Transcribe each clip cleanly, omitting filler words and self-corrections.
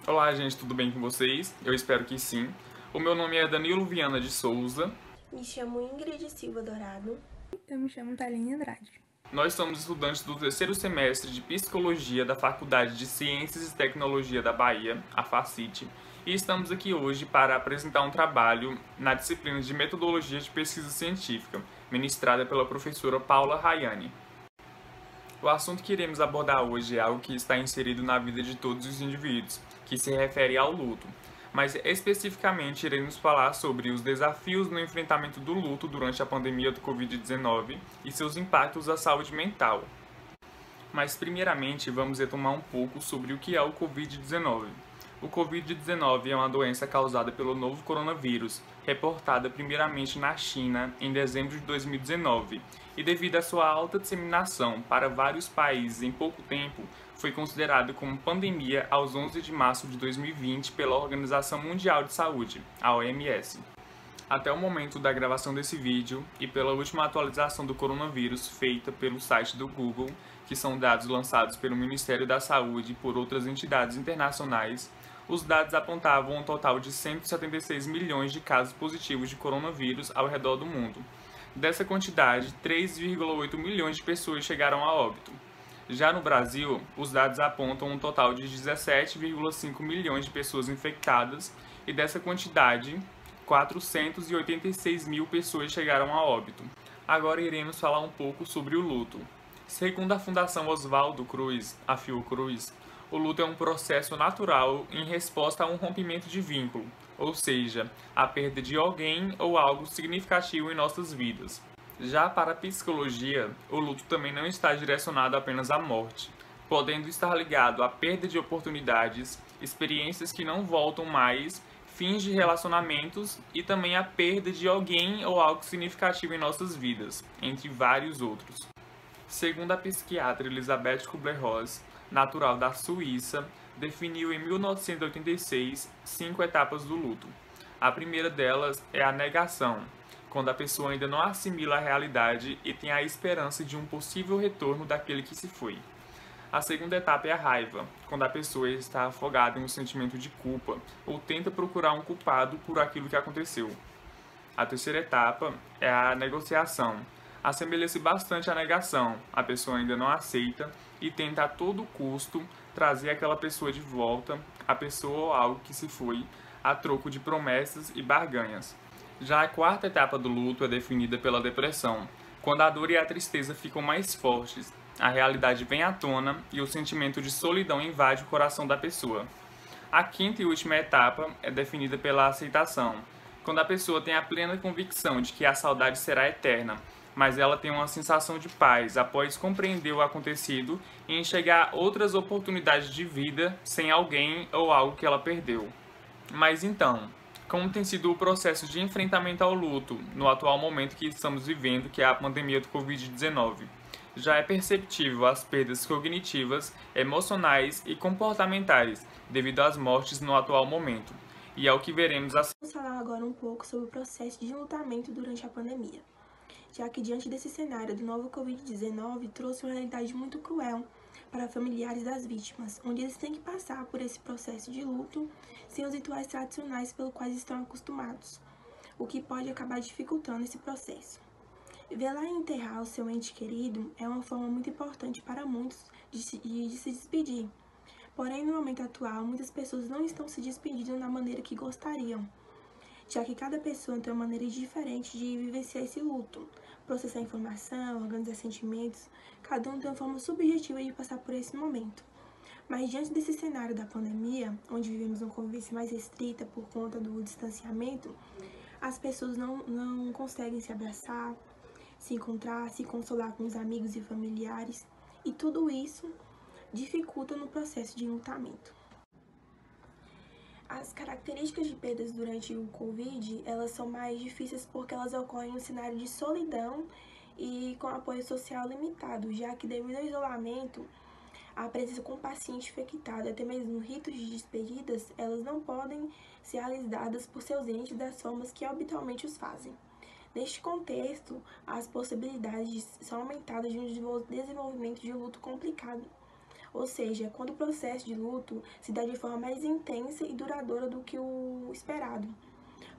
Olá, gente, tudo bem com vocês? Eu espero que sim. O meu nome é Danilo Viana de Souza. Me chamo Ingrid Silva Dourado. Eu me chamo Thaline Andrade. Nós somos estudantes do terceiro semestre de Psicologia da Faculdade de Ciências e Tecnologia da Bahia, a FACIT, e estamos aqui hoje para apresentar um trabalho na disciplina de Metodologia de Pesquisa Científica, ministrada pela professora Paula Rayane. O assunto que iremos abordar hoje é algo que está inserido na vida de todos os indivíduos, que se refere ao luto. Mas especificamente iremos falar sobre os desafios no enfrentamento do luto durante a pandemia do Covid-19 e seus impactos à saúde mental. Mas primeiramente vamos retomar um pouco sobre o que é o Covid-19. O Covid-19 é uma doença causada pelo novo coronavírus, reportada primeiramente na China em dezembro de 2019, e devido à sua alta disseminação para vários países em pouco tempo, foi considerado como pandemia aos 11 de março de 2020 pela Organização Mundial de Saúde, a OMS. Até o momento da gravação desse vídeo e pela última atualização do coronavírus feita pelo site do Google, que são dados lançados pelo Ministério da Saúde e por outras entidades internacionais, os dados apontavam um total de 176 milhões de casos positivos de coronavírus ao redor do mundo. Dessa quantidade, 3,8 milhões de pessoas chegaram a óbito. Já no Brasil, os dados apontam um total de 17,5 milhões de pessoas infectadas e dessa quantidade, 486 mil pessoas chegaram a óbito. Agora iremos falar um pouco sobre o luto. Segundo a Fundação Oswaldo Cruz, a Fiocruz, o luto é um processo natural em resposta a um rompimento de vínculo, ou seja, a perda de alguém ou algo significativo em nossas vidas. Já para a psicologia, o luto também não está direcionado apenas à morte, podendo estar ligado à perda de oportunidades, experiências que não voltam mais, fins de relacionamentos e também à perda de alguém ou algo significativo em nossas vidas, entre vários outros. Segundo a psiquiatra Elisabeth Kübler-Ross, natural da Suíça, definiu em 1986 5 etapas do luto. A primeira delas é a negação, quando a pessoa ainda não assimila a realidade e tem a esperança de um possível retorno daquele que se foi. A segunda etapa é a raiva, quando a pessoa está afogada em um sentimento de culpa ou tenta procurar um culpado por aquilo que aconteceu. A terceira etapa é a negociação. Assemelha-se bastante à negação, a pessoa ainda não aceita e tenta a todo custo trazer aquela pessoa de volta, a pessoa ou algo que se foi, a troco de promessas e barganhas. Já a quarta etapa do luto é definida pela depressão, quando a dor e a tristeza ficam mais fortes, a realidade vem à tona e o sentimento de solidão invade o coração da pessoa. A quinta e última etapa é definida pela aceitação, quando a pessoa tem a plena convicção de que a saudade será eterna, mas ela tem uma sensação de paz após compreender o acontecido e enxergar outras oportunidades de vida sem alguém ou algo que ela perdeu. Mas então, como tem sido o processo de enfrentamento ao luto no atual momento que estamos vivendo, que é a pandemia do Covid-19? Já é perceptível as perdas cognitivas, emocionais e comportamentais devido às mortes no atual momento, e é o que veremos a... Vamos falar agora um pouco sobre o processo de enlutamento durante a pandemia, já que diante desse cenário do novo Covid-19 trouxe uma realidade muito cruel para familiares das vítimas, onde eles têm que passar por esse processo de luto sem os rituais tradicionais pelos quais estão acostumados, o que pode acabar dificultando esse processo. Velar e enterrar o seu ente querido é uma forma muito importante para muitos de se despedir. Porém, no momento atual, muitas pessoas não estão se despedindo da maneira que gostariam, já que cada pessoa tem uma maneira diferente de vivenciar esse luto, processar informação, organizar sentimentos, cada um tem uma forma subjetiva de passar por esse momento. Mas diante desse cenário da pandemia, onde vivemos uma convivência mais restrita por conta do distanciamento, as pessoas não conseguem se abraçar, se encontrar, se consolar com os amigos e familiares, e tudo isso dificulta no processo de enlutamento. As características de perdas durante o Covid, elas são mais difíceis porque elas ocorrem em um cenário de solidão e com apoio social limitado, já que devido ao isolamento, a presença com o paciente infectado, até mesmo ritos de despedidas, elas não podem ser realizadas por seus entes das formas que habitualmente os fazem. Neste contexto, as possibilidades são aumentadas de um desenvolvimento de luto complicado, ou seja, quando o processo de luto se dá de forma mais intensa e duradoura do que o esperado,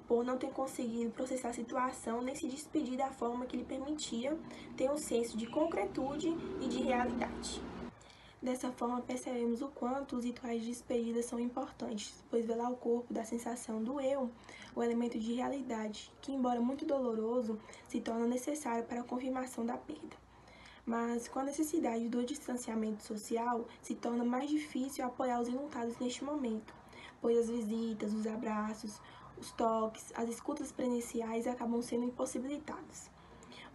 por não ter conseguido processar a situação nem se despedir da forma que lhe permitia ter um senso de concretude e de realidade. Dessa forma, percebemos o quanto os rituais de despedida são importantes, pois velar o corpo da sensação do eu, o elemento de realidade, que, embora muito doloroso, se torna necessário para a confirmação da perda. Mas, com a necessidade do distanciamento social, se torna mais difícil apoiar os enlutados neste momento, pois as visitas, os abraços, os toques, as escutas presenciais acabam sendo impossibilitadas,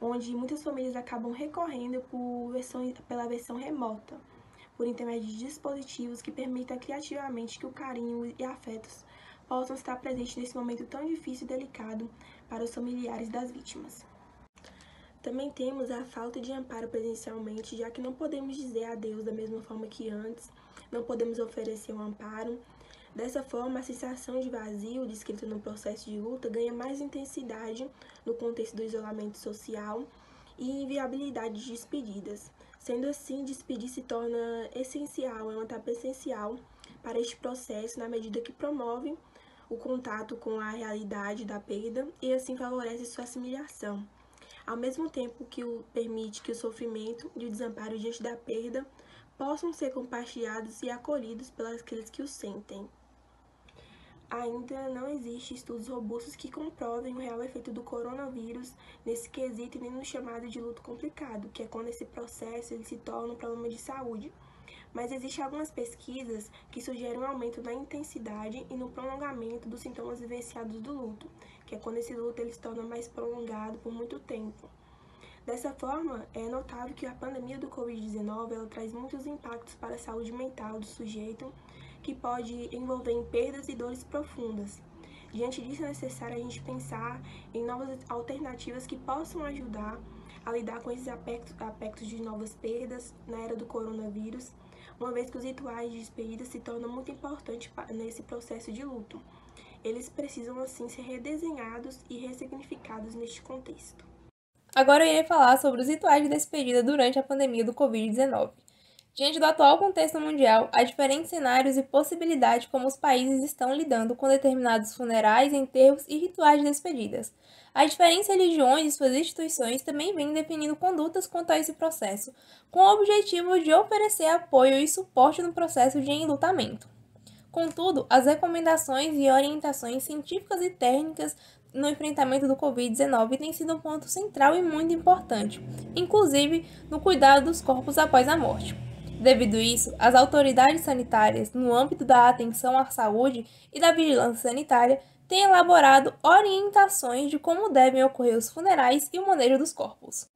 onde muitas famílias acabam recorrendo pela versão remota, por intermédio de dispositivos que permitam criativamente que o carinho e afetos possam estar presentes nesse momento tão difícil e delicado para os familiares das vítimas. Também temos a falta de amparo presencialmente, já que não podemos dizer adeus da mesma forma que antes, não podemos oferecer um amparo. Dessa forma, a sensação de vazio descrita no processo de luta ganha mais intensidade no contexto do isolamento social e inviabilidade de despedidas. Sendo assim, despedir se torna essencial, é uma etapa essencial para este processo, na medida que promove o contato com a realidade da perda e assim favorece sua assimilação, ao mesmo tempo que permite que o sofrimento e o desamparo diante da perda possam ser compartilhados e acolhidos pelas aqueles que o sentem. Ainda não existem estudos robustos que comprovem o real efeito do coronavírus nesse quesito e nem no chamado de luto complicado, que é quando esse processo ele se torna um problema de saúde. Mas existem algumas pesquisas que sugerem um aumento na intensidade e no prolongamento dos sintomas vivenciados do luto, que é quando esse luto ele se torna mais prolongado por muito tempo. Dessa forma, é notável que a pandemia do Covid-19 ela traz muitos impactos para a saúde mental do sujeito, que pode envolver em perdas e dores profundas. Diante disso, é necessário a gente pensar em novas alternativas que possam ajudar a lidar com esses aspectos de novas perdas na era do coronavírus, uma vez que os rituais de despedida se tornam muito importantes nesse processo de luto. Eles precisam, assim, ser redesenhados e ressignificados neste contexto. Agora eu irei falar sobre os rituais de despedida durante a pandemia do Covid-19. Diante do atual contexto mundial, há diferentes cenários e possibilidades como os países estão lidando com determinados funerais, enterros e rituais de despedidas. As diferentes religiões e suas instituições também vêm definindo condutas quanto a esse processo, com o objetivo de oferecer apoio e suporte no processo de enlutamento. Contudo, as recomendações e orientações científicas e técnicas no enfrentamento do Covid-19 têm sido um ponto central e muito importante, inclusive no cuidado dos corpos após a morte. Devido a isso, as autoridades sanitárias, no âmbito da atenção à saúde e da vigilância sanitária, têm elaborado orientações de como devem ocorrer os funerais e o manejo dos corpos.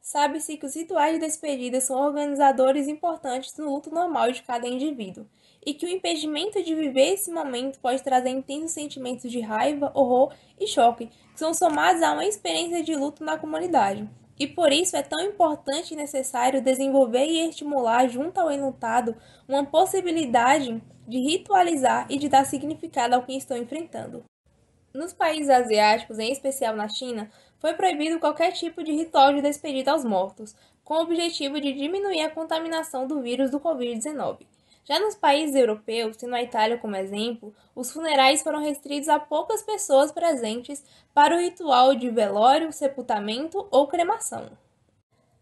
Sabe-se que os rituais de despedida são organizadores importantes no luto normal de cada indivíduo, e que o impedimento de viver esse momento pode trazer intensos sentimentos de raiva, horror e choque, que são somados a uma experiência de luto na comunidade. E por isso é tão importante e necessário desenvolver e estimular junto ao enlutado uma possibilidade de ritualizar e de dar significado ao que estão enfrentando. Nos países asiáticos, em especial na China, foi proibido qualquer tipo de ritual de despedida aos mortos, com o objetivo de diminuir a contaminação do vírus do Covid-19. Já nos países europeus, tendo a Itália como exemplo, os funerais foram restritos a poucas pessoas presentes para o ritual de velório, sepultamento ou cremação.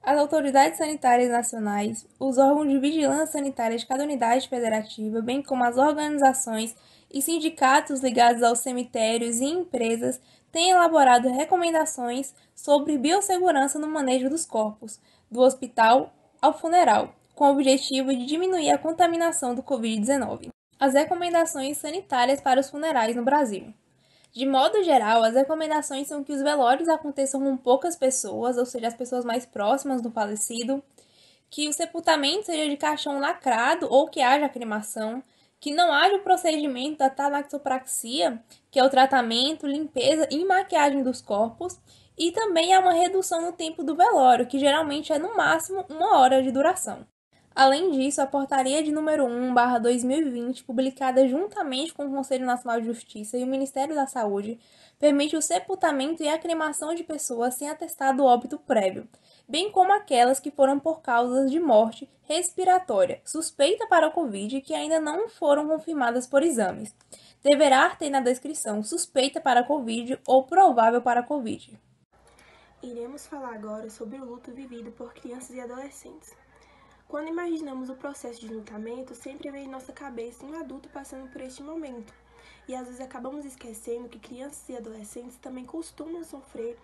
As autoridades sanitárias nacionais, os órgãos de vigilância sanitária de cada unidade federativa, bem como as organizações e sindicatos ligados aos cemitérios e empresas, têm elaborado recomendações sobre biossegurança no manejo dos corpos, do hospital ao funeral, com o objetivo de diminuir a contaminação do Covid-19. As recomendações sanitárias para os funerais no Brasil. De modo geral, as recomendações são que os velórios aconteçam com poucas pessoas, ou seja, as pessoas mais próximas do falecido, que o sepultamento seja de caixão lacrado ou que haja cremação, que não haja o procedimento da tanaxopraxia, que é o tratamento, limpeza e maquiagem dos corpos, e também há uma redução no tempo do velório, que geralmente é no máximo 1 hora de duração. Além disso, a Portaria de número 1/2020, publicada juntamente com o Conselho Nacional de Justiça e o Ministério da Saúde, permite o sepultamento e a cremação de pessoas sem atestado óbito prévio, bem como aquelas que foram por causas de morte respiratória, suspeita para a Covid que ainda não foram confirmadas por exames. Deverá ter na descrição suspeita para a Covid ou provável para a Covid. Iremos falar agora sobre o luto vivido por crianças e adolescentes. Quando imaginamos o processo de lutamento, sempre vem em nossa cabeça um adulto passando por este momento. E às vezes acabamos esquecendo que crianças e adolescentes também costumam sofrer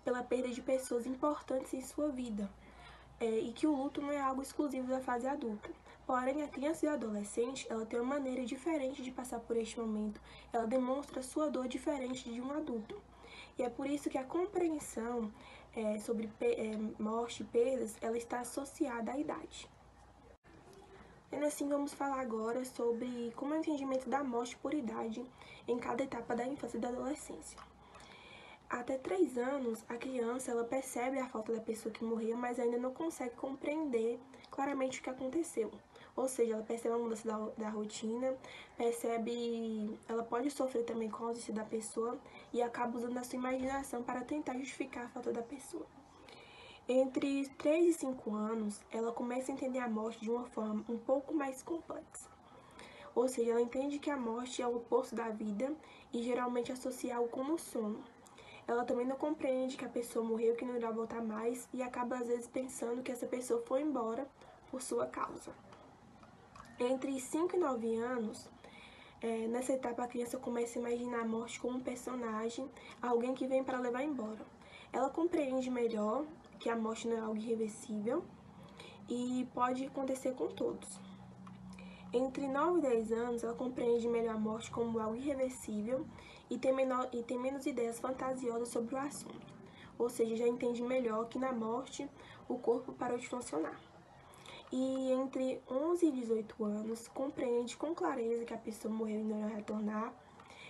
pela perda de pessoas importantes em sua vida. E que o luto não é algo exclusivo da fase adulta. Porém, a criança e o adolescente, ela tem uma maneira diferente de passar por este momento. Ela demonstra sua dor diferente de um adulto. E é por isso que a compreensão sobre morte e perdas, ela está associada à idade. Sendo assim, vamos falar agora sobre como é o entendimento da morte por idade em cada etapa da infância e da adolescência. Até 3 anos, a criança ela percebe a falta da pessoa que morreu, mas ainda não consegue compreender claramente o que aconteceu. Ou seja, ela percebe a mudança da rotina, ela pode sofrer também com a ausência da pessoa e acaba usando a sua imaginação para tentar justificar a falta da pessoa. Entre 3 e 5 anos, ela começa a entender a morte de uma forma um pouco mais complexa. Ou seja, ela entende que a morte é o oposto da vida e geralmente associa algo como o sono. Ela também não compreende que a pessoa morreu, que não irá voltar mais e acaba às vezes pensando que essa pessoa foi embora por sua causa. Entre 5 e 9 anos, nessa etapa a criança começa a imaginar a morte como um personagem, alguém que vem para levar embora. Ela compreende melhor que a morte não é algo irreversível e pode acontecer com todos. Entre 9 e 10 anos, ela compreende melhor a morte como algo irreversível e tem menos ideias fantasiosas sobre o assunto. Ou seja, já entende melhor que na morte o corpo parou de funcionar. E entre 11 e 18 anos, compreende com clareza que a pessoa morreu e não irá retornar.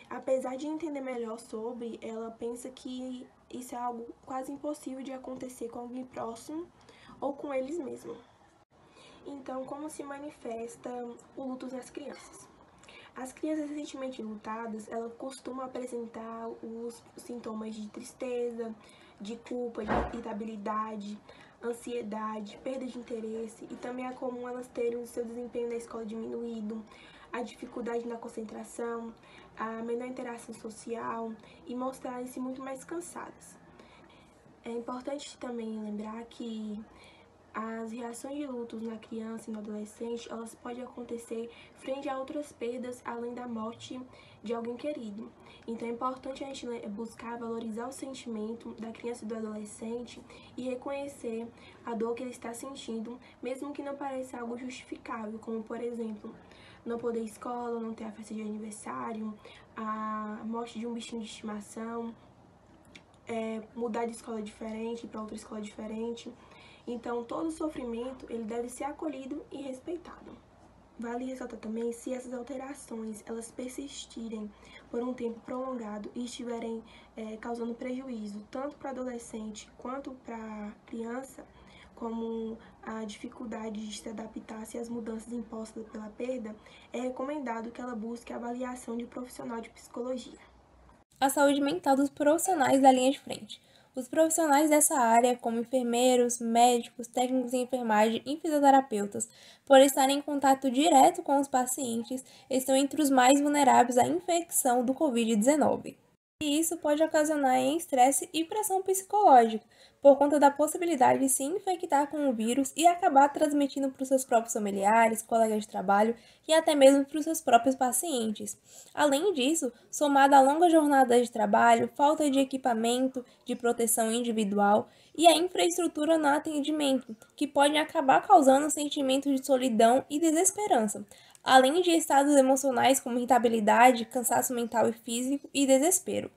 Apesar de entender melhor sobre, ela pensa que isso é algo quase impossível de acontecer com alguém próximo ou com eles mesmos. Então, como se manifesta o luto nas crianças? As crianças recentemente lutadas, elas costumam apresentar os sintomas de tristeza, de culpa, de irritabilidade, ansiedade, perda de interesse, e também é comum elas terem o seu desempenho na escola diminuído, a dificuldade na concentração, a menor interação social e mostrarem-se muito mais cansadas. É importante também lembrar que as reações de lutos na criança e no adolescente, elas podem acontecer frente a outras perdas além da morte de alguém querido. Então é importante a gente buscar valorizar o sentimento da criança e do adolescente e reconhecer a dor que ele está sentindo, mesmo que não pareça algo justificável, como por exemplo, não poder ir à escola, não ter a festa de aniversário, a morte de um bichinho de estimação, mudar de escola diferente para outra escola diferente. Então, todo sofrimento ele deve ser acolhido e respeitado. Vale ressaltar também se essas alterações elas persistirem por um tempo prolongado e estiverem causando prejuízo tanto para adolescente quanto para criança, como a dificuldade de se adaptar às mudanças impostas pela perda, é recomendado que ela busque a avaliação de profissional de psicologia. A saúde mental dos profissionais da linha de frente. Os profissionais dessa área, como enfermeiros, médicos, técnicos em enfermagem e fisioterapeutas, por estarem em contato direto com os pacientes, estão entre os mais vulneráveis à infecção do Covid-19. E isso pode ocasionar estresse e pressão psicológica, por conta da possibilidade de se infectar com o vírus e acabar transmitindo para os seus próprios familiares, colegas de trabalho e até mesmo para os seus próprios pacientes. Além disso, somado à longa jornada de trabalho, falta de equipamento, de proteção individual e a infraestrutura no atendimento, que podem acabar causando um sentimento de solidão e desesperança, além de estados emocionais como irritabilidade, cansaço mental e físico e desespero.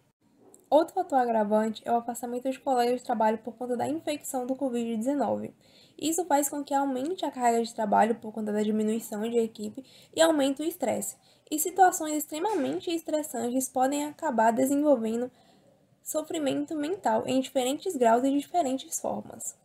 Outro fator agravante é o afastamento de colegas de trabalho por conta da infecção do Covid-19. Isso faz com que aumente a carga de trabalho por conta da diminuição de equipe e aumente o estresse. E situações extremamente estressantes podem acabar desenvolvendo sofrimento mental em diferentes graus e diferentes formas.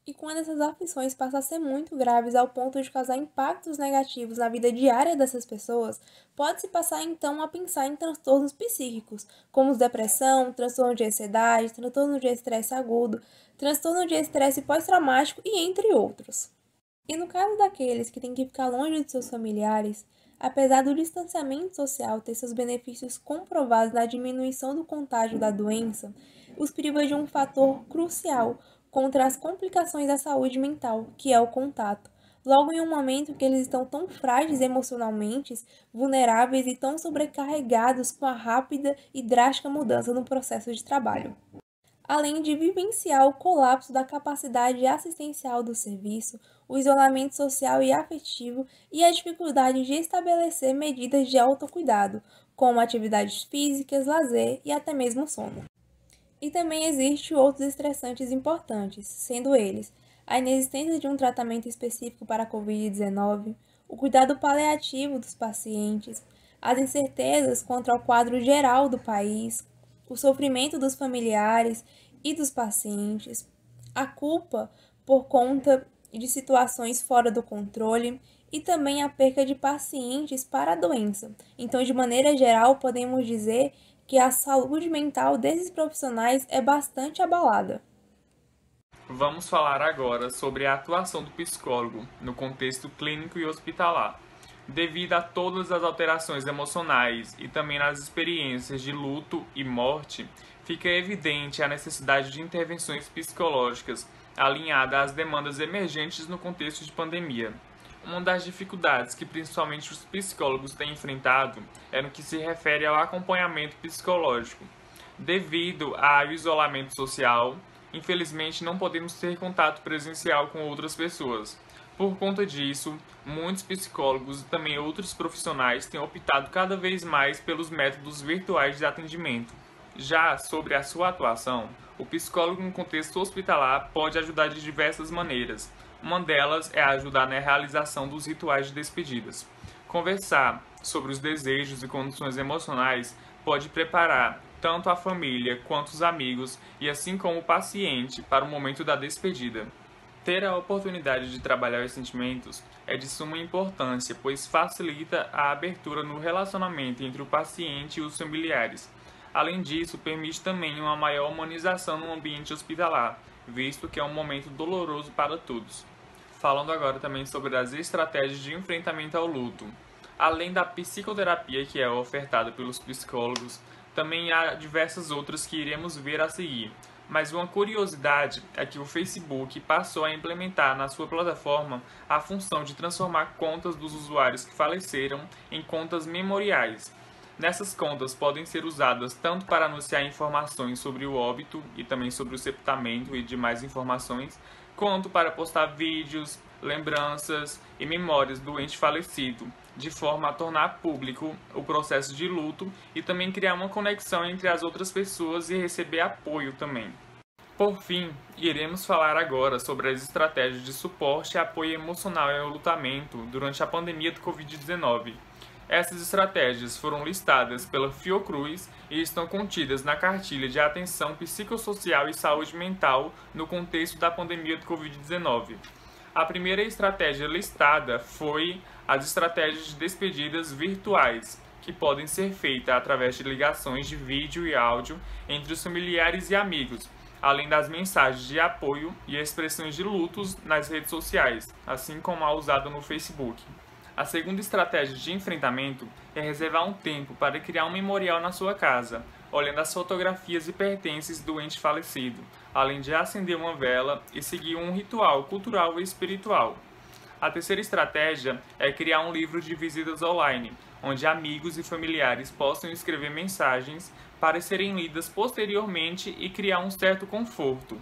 E quando essas aflições passam a ser muito graves ao ponto de causar impactos negativos na vida diária dessas pessoas, pode-se passar então a pensar em transtornos psíquicos, como depressão, transtorno de ansiedade, transtorno de estresse agudo, transtorno de estresse pós-traumático e entre outros. E no caso daqueles que têm que ficar longe de seus familiares, apesar do distanciamento social ter seus benefícios comprovados na diminuição do contágio da doença, os priva de um fator crucial contra as complicações da saúde mental, que é o contato. Logo em um momento que eles estão tão frágeis emocionalmente, vulneráveis e tão sobrecarregados com a rápida e drástica mudança no processo de trabalho. Além de vivenciar o colapso da capacidade assistencial do serviço, o isolamento social e afetivo e a dificuldade de estabelecer medidas de autocuidado, como atividades físicas, lazer e até mesmo sono. E também existem outros estressantes importantes, sendo eles a inexistência de um tratamento específico para a Covid-19, o cuidado paliativo dos pacientes, as incertezas quanto ao quadro geral do país, o sofrimento dos familiares e dos pacientes, a culpa por conta de situações fora do controle e também a perca de pacientes para a doença. Então, de maneira geral, podemos dizer que a saúde mental desses profissionais é bastante abalada. Vamos falar agora sobre a atuação do psicólogo no contexto clínico e hospitalar. Devido a todas as alterações emocionais e também nas experiências de luto e morte, fica evidente a necessidade de intervenções psicológicas alinhadas às demandas emergentes no contexto de pandemia. Uma das dificuldades que principalmente os psicólogos têm enfrentado é no que se refere ao acompanhamento psicológico. Devido ao isolamento social, infelizmente não podemos ter contato presencial com outras pessoas. Por conta disso, muitos psicólogos e também outros profissionais têm optado cada vez mais pelos métodos virtuais de atendimento. Já sobre a sua atuação, o psicólogo no contexto hospitalar pode ajudar de diversas maneiras. Uma delas é ajudar na realização dos rituais de despedidas. Conversar sobre os desejos e condições emocionais pode preparar tanto a família quanto os amigos e assim como o paciente para o momento da despedida. Ter a oportunidade de trabalhar os sentimentos é de suma importância, pois facilita a abertura no relacionamento entre o paciente e os familiares. Além disso, permite também uma maior humanização no ambiente hospitalar, visto que é um momento doloroso para todos. Falando agora também sobre as estratégias de enfrentamento ao luto. Além da psicoterapia que é ofertada pelos psicólogos, também há diversas outras que iremos ver a seguir. Mas uma curiosidade é que o Facebook passou a implementar na sua plataforma a função de transformar contas dos usuários que faleceram em contas memoriais. Nessas contas podem ser usadas tanto para anunciar informações sobre o óbito e também sobre o sepultamento e demais informações, quanto para postar vídeos, lembranças e memórias do ente falecido, de forma a tornar público o processo de luto e também criar uma conexão entre as outras pessoas e receber apoio também. Por fim, iremos falar agora sobre as estratégias de suporte e apoio emocional e enlutamento durante a pandemia do Covid-19. Essas estratégias foram listadas pela Fiocruz e estão contidas na cartilha de atenção psicossocial e saúde mental no contexto da pandemia do Covid-19. A primeira estratégia listada foi as estratégias de despedidas virtuais, que podem ser feitas através de ligações de vídeo e áudio entre os familiares e amigos, além das mensagens de apoio e expressões de lutos nas redes sociais, assim como a usada no Facebook. A segunda estratégia de enfrentamento é reservar um tempo para criar um memorial na sua casa, olhando as fotografias e pertences do ente falecido, além de acender uma vela e seguir um ritual cultural e espiritual. A terceira estratégia é criar um livro de visitas online, onde amigos e familiares possam escrever mensagens para serem lidas posteriormente e criar um certo conforto.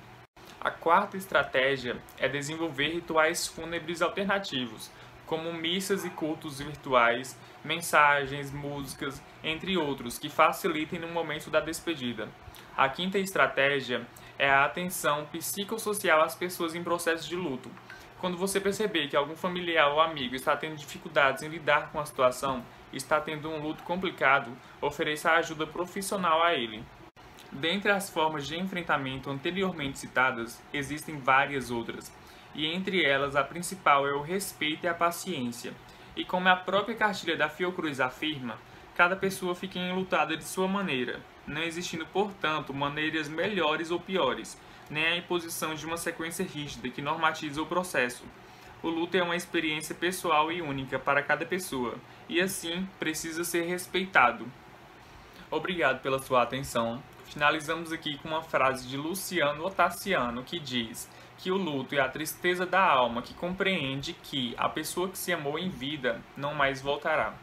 A quarta estratégia é desenvolver rituais fúnebres alternativos, como missas e cultos virtuais, mensagens, músicas, entre outros, que facilitem no momento da despedida. A quinta estratégia é a atenção psicossocial às pessoas em processo de luto. Quando você perceber que algum familiar ou amigo está tendo dificuldades em lidar com a situação e está tendo um luto complicado, ofereça ajuda profissional a ele. Dentre as formas de enfrentamento anteriormente citadas, existem várias outras, e entre elas a principal é o respeito e a paciência. E como a própria cartilha da Fiocruz afirma, cada pessoa fica enlutada de sua maneira, não existindo, portanto, maneiras melhores ou piores, nem a imposição de uma sequência rígida que normatiza o processo. O luto é uma experiência pessoal e única para cada pessoa, e assim precisa ser respeitado. Obrigado pela sua atenção. Finalizamos aqui com uma frase de Luciano Ottaciano que diz que o luto é a tristeza da alma que compreende que a pessoa que se amou em vida não mais voltará.